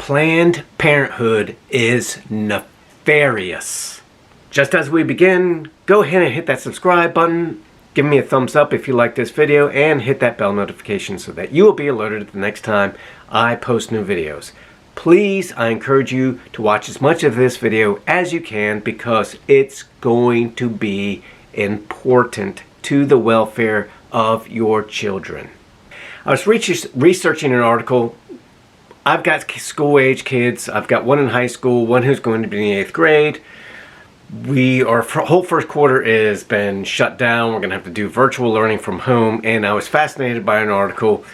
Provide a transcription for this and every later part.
Planned Parenthood is nefarious. Just as we begin, go ahead and hit that subscribe button, give me a thumbs up if you like this video, and hit that bell notification so that you will be alerted the next time I post new videos. Please, I encourage you to watch as much of this video as you can because it's going to be important to the welfare of your children. I was researching an article. I've got school-age kids. I've got one in high school, one who's going to be in the 8th grade. Our whole first quarter has been shut down. We're going to have to do virtual learning from home. And I was fascinated by an article.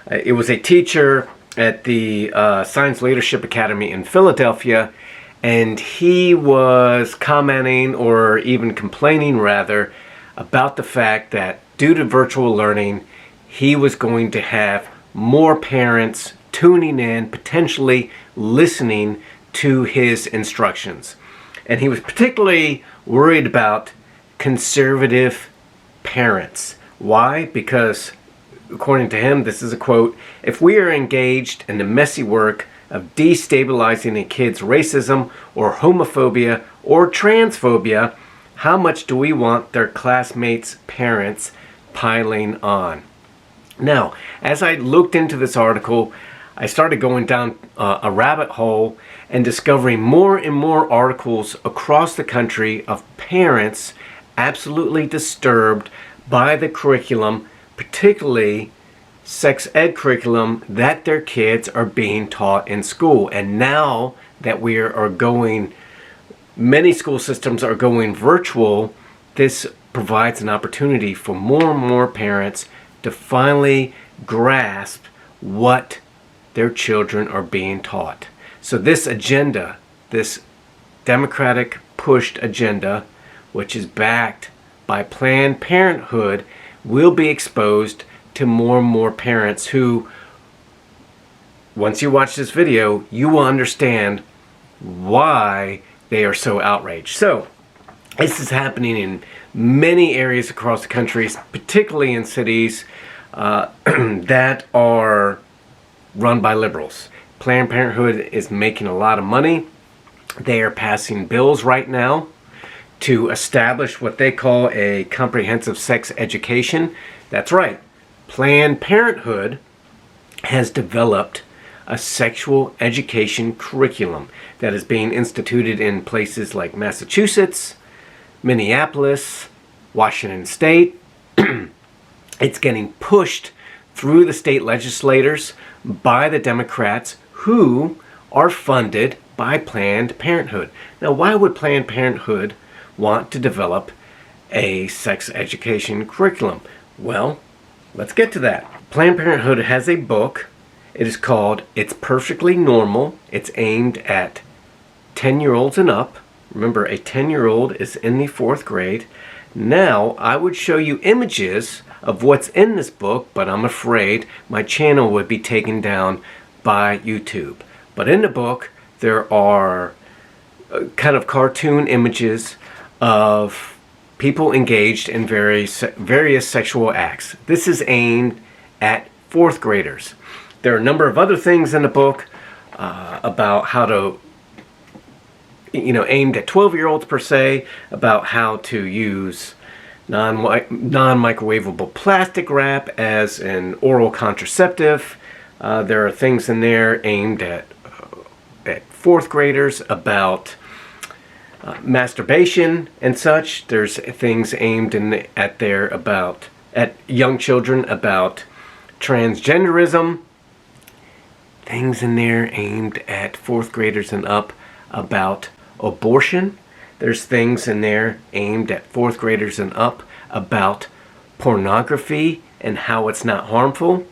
It was a teacher at the Science Leadership Academy in Philadelphia. And he was commenting, or even complaining rather, about the fact that due to virtual learning, he was going to have more parents tuning in, potentially listening to his instructions. And he was particularly worried about conservative parents. Why? Because, according to him, this is a quote, "If we are engaged in the messy work of destabilizing a kid's racism or homophobia or transphobia, how much do we want their classmates' parents piling on?" Now, as I looked into this article, I started going down a rabbit hole and discovering more and more articles across the country of parents absolutely disturbed by the curriculum, particularly sex ed curriculum that their kids are being taught in school. And now that many school systems are going virtual, this provides an opportunity for more and more parents to finally grasp what their children are being taught. So this agenda, this Democratic pushed agenda, which is backed by Planned Parenthood, will be exposed to more and more parents who, once you watch this video, you will understand why they are so outraged. So this is happening in many areas across the country, particularly in cities that are run by liberals. Planned Parenthood is making a lot of money. They are passing bills right now to establish what they call a comprehensive sex education. That's right. Planned Parenthood has developed a sexual education curriculum that is being instituted in places like Massachusetts, Minneapolis, Washington State. It's getting pushed through the state legislators by the Democrats who are funded by Planned Parenthood. Now, why would Planned Parenthood want to develop a sex education curriculum? Well, let's get to that. Planned Parenthood has a book. It is called It's Perfectly Normal. It's aimed at 10-year-olds and up. Remember, a 10-year-old is in the 4th grade. Now, I would show you images of what's in this book, but I'm afraid my channel would be taken down by YouTube. But in the book, there are kind of cartoon images of people engaged in various sexual acts. This is aimed at 4th graders. There are a number of other things in the book about how to, aimed at 12-year-olds per se, about how to use non-microwavable plastic wrap as an oral contraceptive. There are things in there aimed at 4th graders about masturbation and such. There's things aimed at young children about transgenderism. Things in there aimed at 4th graders and up about abortion. There's things in there aimed at 4th graders and up about pornography and how it's not harmful.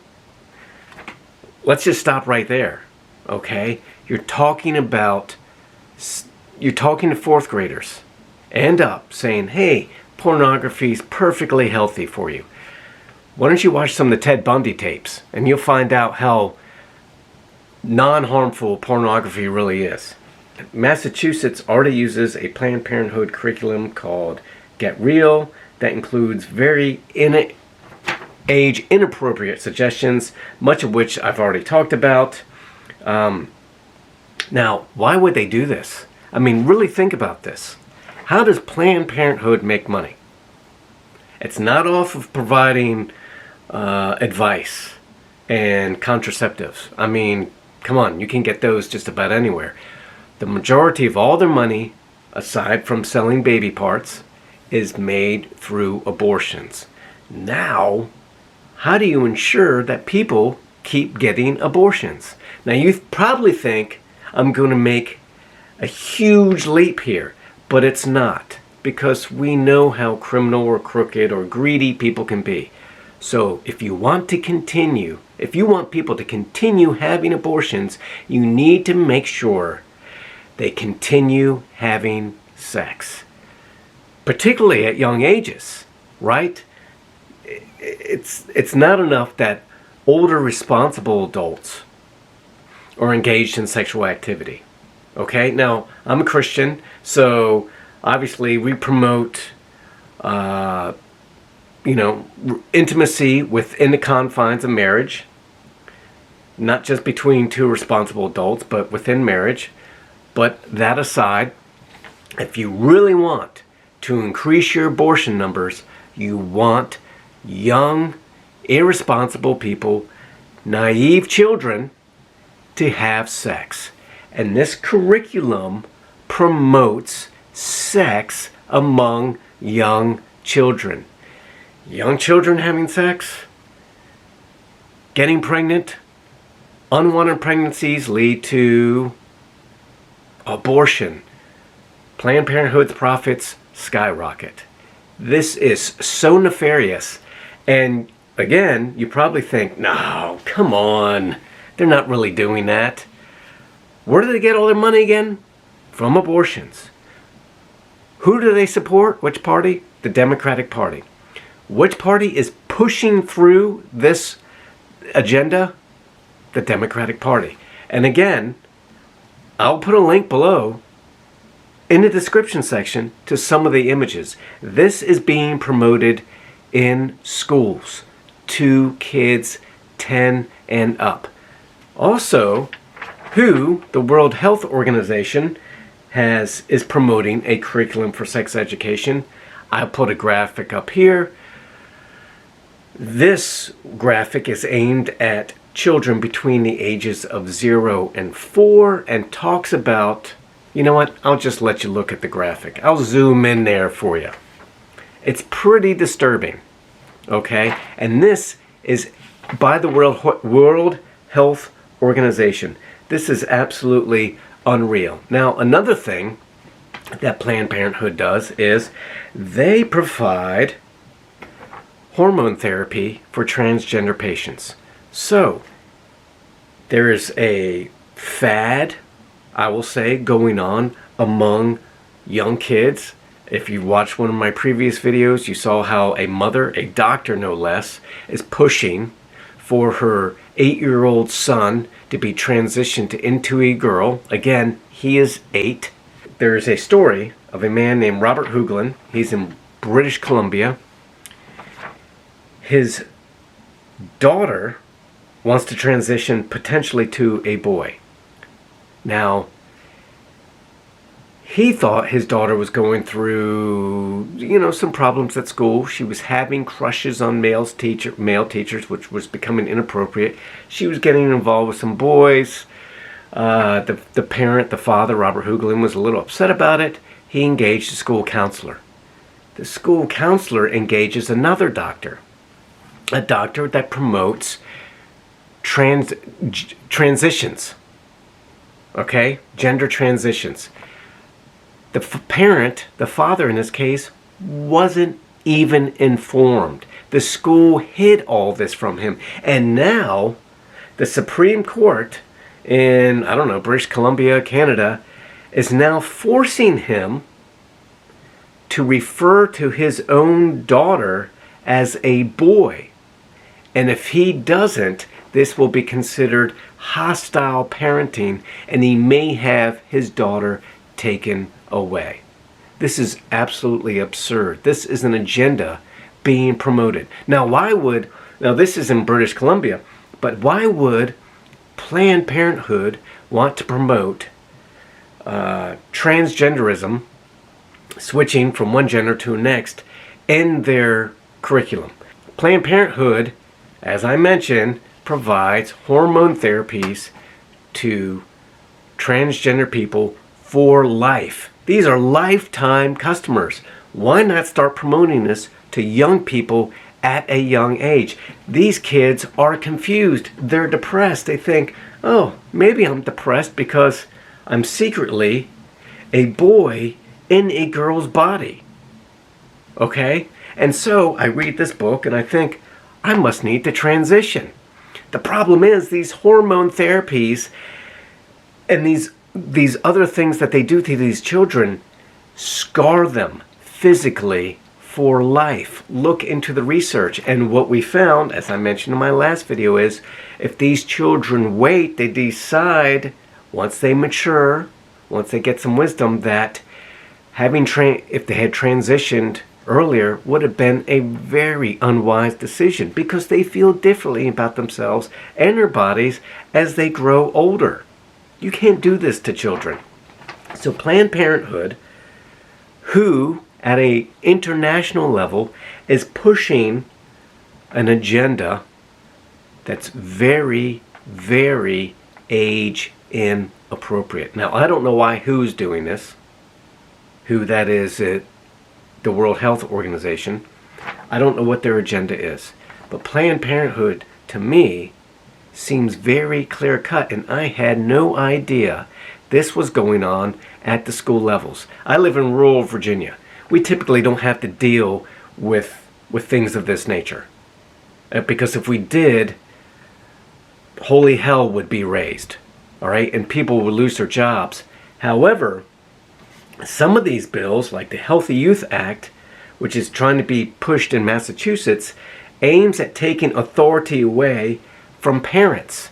Let's just stop right there, okay? You're talking to 4th graders and up saying, hey, pornography is perfectly healthy for you. Why don't you watch some of the Ted Bundy tapes and you'll find out how non-harmful pornography really is. Massachusetts already uses a Planned Parenthood curriculum called Get Real that includes very age inappropriate suggestions, much of which I've already talked about. Now, why would they do this? I mean, really think about this. How does Planned Parenthood make money? It's not off of providing advice and contraceptives. I mean, come on, you can get those just about anywhere. The majority of all their money, aside from selling baby parts, is made through abortions. Now, how do you ensure that people keep getting abortions? Now, you probably think I'm going to make a huge leap here, but it's not, because we know how criminal or crooked or greedy people can be. So if you want people to continue having abortions, you need to make sure they continue having sex, particularly at young ages, right? It's not enough that older responsible adults are engaged in sexual activity. Okay, now I'm a Christian, so obviously we promote intimacy within the confines of marriage, not just between two responsible adults, but within marriage. But that aside, if you really want to increase your abortion numbers, you want young, irresponsible people, naive children, to have sex. And this curriculum promotes sex among young children. Young children having sex, getting pregnant, unwanted pregnancies lead to abortion. Planned Parenthood's profits skyrocket. This is so nefarious. And again, you probably think, no, come on. They're not really doing that. Where do they get all their money again? From abortions. Who do they support? Which party? The Democratic Party. Which party is pushing through this agenda? The Democratic Party. And again, I'll put a link below in the description section to some of the images. This is being promoted in schools to kids 10 and up. Also, the World Health Organization is promoting a curriculum for sex education. I'll put a graphic up here. This graphic is aimed at children between the ages of 0 and 4 and talks about, you know what, I'll just let you look at the graphic. I'll zoom in there for you. It's pretty disturbing, okay? And this is by the World Health Organization. This is absolutely unreal. Now, another thing that Planned Parenthood does is they provide hormone therapy for transgender patients. So, there is a fad, I will say, going on among young kids. If you watched one of my previous videos, you saw how a mother, a doctor no less, is pushing for her 8-year-old son to be transitioned into a girl. Again, he is 8. There is a story of a man named Robert Hoogland. He's in British Columbia. His daughter wants to transition potentially to a boy. Now, he thought his daughter was going through, some problems at school. She was having crushes on male teachers, which was becoming inappropriate. She was getting involved with some boys. The parent, the father, Robert Hoogland, was a little upset about it. He engaged a school counselor. The school counselor engages another doctor, a doctor that promotes transitions, okay? Gender transitions. The parent, the father in this case, wasn't even informed. The school hid all this from him. And now, the Supreme Court in, British Columbia, Canada, is now forcing him to refer to his own daughter as a boy. And if he doesn't, this will be considered hostile parenting, and he may have his daughter taken away. This is absolutely absurd. This is an agenda being promoted. Now this is in British Columbia, but why would Planned Parenthood want to promote transgenderism, switching from one gender to the next, in their curriculum. Planned Parenthood, as I mentioned, provides hormone therapies to transgender people for life. These are lifetime customers. Why not start promoting this to young people at a young age? These kids are confused. They're depressed. They think, oh, maybe I'm depressed because I'm secretly a boy in a girl's body. Okay? And so I read this book and I think, I must need to transition. The problem is these hormone therapies and these other things that they do to these children scar them physically for life. Look into the research, and what we found, as I mentioned in my last video, is if these children wait, they decide once they mature, once they get some wisdom, that if they had transitioned earlier would have been a very unwise decision, because they feel differently about themselves and their bodies as they grow older. You can't do this to children. So Planned Parenthood, who at an international level is pushing an agenda that's very, very age inappropriate. Now, I don't know why who's doing this, who that is at the World Health Organization. I don't know what their agenda is. But Planned Parenthood, to me, seems very clear-cut, and I had no idea this was going on at the school levels. I live in rural Virginia. We typically don't have to deal with things of this nature. Because if we did, holy hell would be raised. All right? And people would lose their jobs. However, some of these bills, like the Healthy Youth Act, which is trying to be pushed in Massachusetts, aims at taking authority away from parents.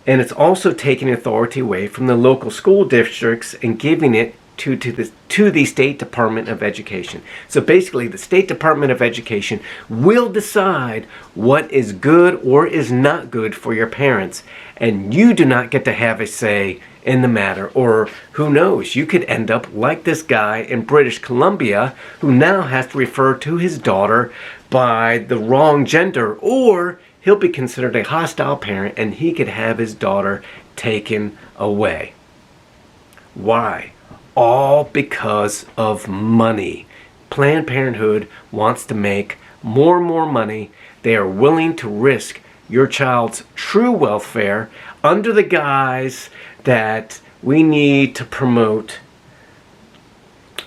And it's also taking authority away from the local school districts and giving it to the State Department of Education. So basically, the State Department of Education will decide what is good or is not good for your parents. And you do not get to have a say in the matter. Or who knows, you could end up like this guy in British Columbia who now has to refer to his daughter by the wrong gender, or he'll be considered a hostile parent and he could have his daughter taken away. Why? All because of money. Planned Parenthood wants to make more and more money. They are willing to risk your child's true welfare under the guise that we need to promote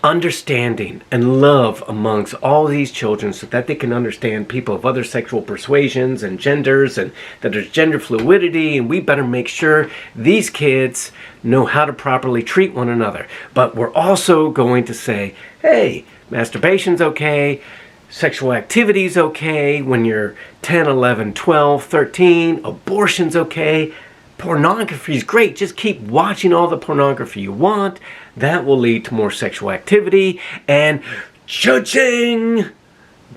understanding and love amongst all these children so that they can understand people of other sexual persuasions and genders, and that there's gender fluidity, and we better make sure these kids know how to properly treat one another. But we're also going to say, hey, masturbation's okay, sexual activity's okay when you're 10, 11, 12, 13, abortion's okay, pornography's great, just keep watching all the pornography you want. That will lead to more sexual activity, and cha-ching!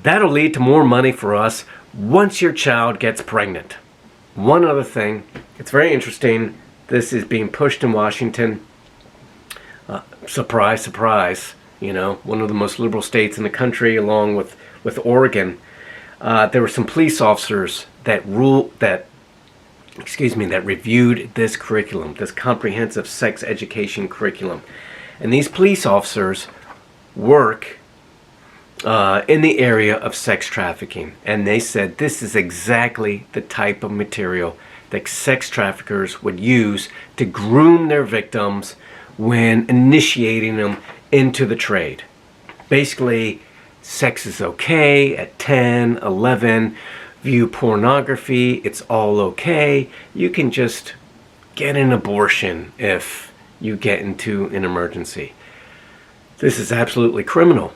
That'll lead to more money for us once your child gets pregnant. One other thing, it's very interesting, this is being pushed in Washington. Surprise, surprise, you know, one of the most liberal states in the country, along with Oregon. There were some police officers that reviewed this curriculum, this comprehensive sex education curriculum. And these police officers work in the area of sex trafficking. And they said this is exactly the type of material that sex traffickers would use to groom their victims when initiating them into the trade. Basically, sex is okay at 10, 11. View pornography, it's all okay. You can just get an abortion if you get into an emergency. This is absolutely criminal.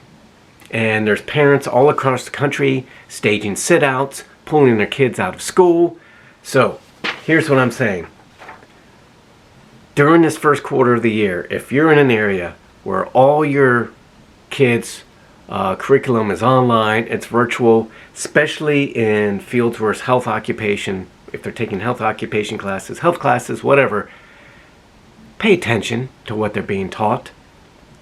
And there's parents all across the country staging sit-outs, pulling their kids out of school. So, here's what I'm saying. During this first quarter of the year, if you're in an area where all your kids' curriculum is online, it's virtual, especially in fields where it's health occupation, if they're taking health occupation classes, health classes, whatever, pay attention to what they're being taught,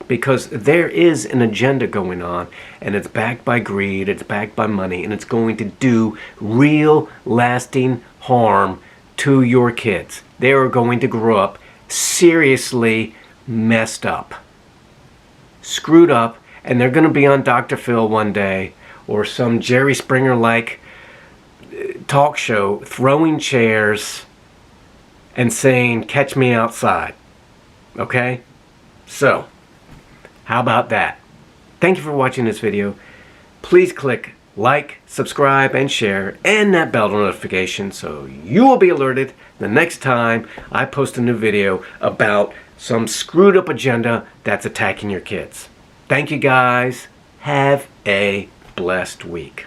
because there is an agenda going on, and it's backed by greed, it's backed by money, and it's going to do real lasting harm to your kids. They are going to grow up seriously messed up, screwed up, and they're going to be on Dr. Phil one day or some Jerry Springer like talk show throwing chairs and saying, "Catch me outside." Okay? So, how about that? Thank you for watching this video. Please click like, subscribe, and share, and that bell notification so you will be alerted the next time I post a new video about some screwed up agenda that's attacking your kids. Thank you guys. Have a blessed week.